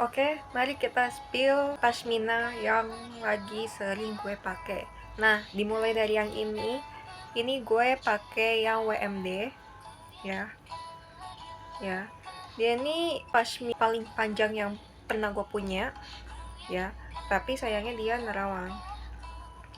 Oke, mari kita spill pashmina yang lagi sering gue pakai. Nah, dimulai dari yang ini. Ini gue pakai yang WMD, ya. Ya. Dia ini pashmina paling panjang yang pernah gue punya, ya. Tapi sayangnya dia nerawang.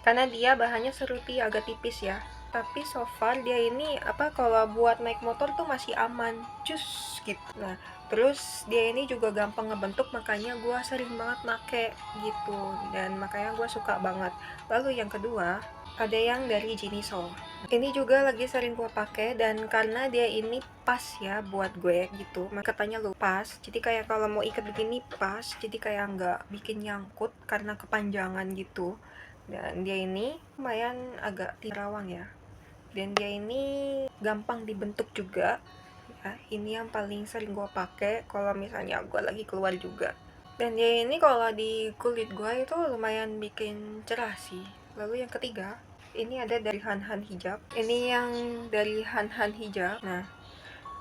Karena dia bahannya seruti, agak tipis ya. Tapi so far dia ini kalau buat naik motor tuh masih aman, cus gitu. Nah, terus dia ini juga gampang ngebentuk, makanya gue sering banget make gitu, dan makanya gue suka banget. Lalu yang kedua ada yang dari Jiniso. Ini juga lagi sering gue pakai, dan karena dia ini pas ya buat gue gitu, katanya lo pas, jadi kayak kalau mau ikat begini pas, jadi kayak nggak bikin nyangkut karena kepanjangan gitu. Dan dia ini lumayan agak terawang ya, dan dia ini gampang dibentuk juga ya. Ini yang paling sering gue pakai kalau misalnya gue lagi keluar juga, dan dia ini kalau di kulit gue itu lumayan bikin cerah sih. Lalu yang ketiga ini ada dari Han Hijab. Ini yang dari Han Hijab. Nah,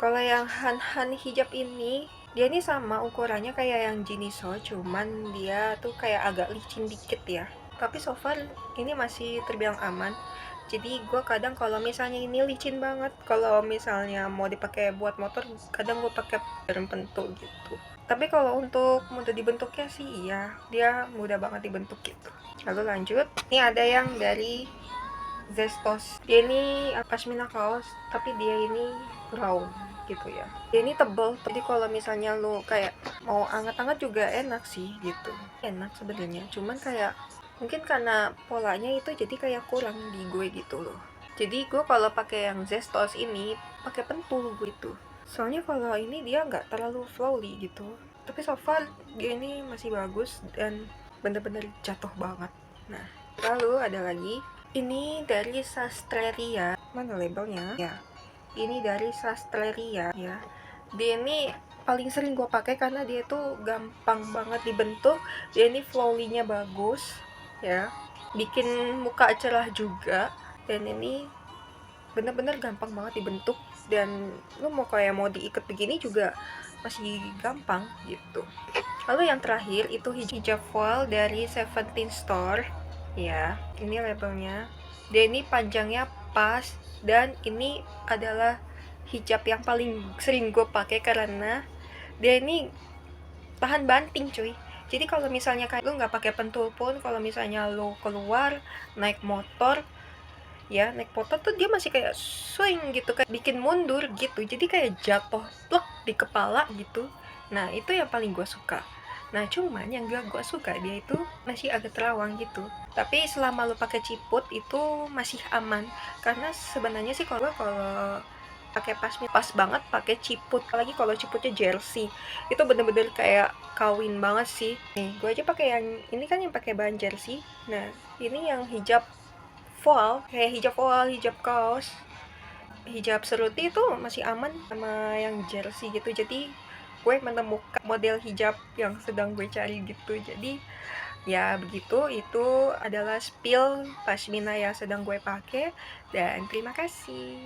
kalau yang Han Hijab ini dia ini sama ukurannya kayak yang Jiniso, cuman dia tuh kayak agak licin dikit ya. Tapi so far ini masih terbilang aman. Jadi gue kadang kalau misalnya ini licin banget, kalau misalnya mau dipakai buat motor, kadang gue pakai jarum pentul gitu. Tapi kalau untuk mudah dibentuknya sih iya, dia mudah banget dibentuk gitu. Lalu lanjut, ini ada yang dari Zestos. Dia ini pashmina kaos, tapi dia ini brown gitu ya. Dia ini tebel, jadi kalau misalnya lo kayak mau anget-anget juga enak sih gitu. Enak sebenarnya, cuman kayak mungkin karena polanya itu jadi kayak kurang di gue gitu loh. Jadi gue kalau pakai yang Zestos ini pakai pentul gitu. Soalnya kalau ini dia nggak terlalu flowy gitu. Tapi so far dia ini masih bagus dan bener-bener jatuh banget. Nah, lalu ada lagi. Ini dari Sastreria. Mana labelnya? Ya. Ini dari Sastreria ya. Dia ini paling sering gue pakai karena dia tuh gampang banget dibentuk. Dia ini flowy-nya bagus ya. Bikin muka cerah juga, dan ini bener-bener gampang banget dibentuk, dan lu mau kayak mau diikat begini juga masih gampang gitu. Lalu yang terakhir itu hijab voile dari Seventeen Store ya. Ini labelnya. Dia ini panjangnya pas, dan ini adalah hijab yang paling sering gue pakai karena dia ini tahan banting cuy. Jadi kalau misalnya kayak lu nggak pakai pentul pun, kalau misalnya lu keluar naik motor ya, naik motor tuh dia masih kayak swing gitu, kayak bikin mundur gitu, jadi kayak jatuh plek di kepala gitu. Nah itu yang paling gue suka. Nah cuman yang gak gue suka dia itu masih agak terawang gitu. Tapi selama lu pakai ciput itu masih aman, karena sebenarnya sih kalau pakai pas banget pakai ciput, apalagi kalau ciputnya jersey itu bener-bener kayak kawin banget sih. Nih gue aja pakai yang ini kan, yang pakai bahan jersey. Nah ini yang hijab voile, kayak hijab voile, hijab kaos, hijab seruti itu masih aman sama yang jersey gitu. Jadi gue menemukan model hijab yang sedang gue cari gitu. Jadi ya begitu, itu adalah spill pashmina yang sedang gue pakai, dan terima kasih.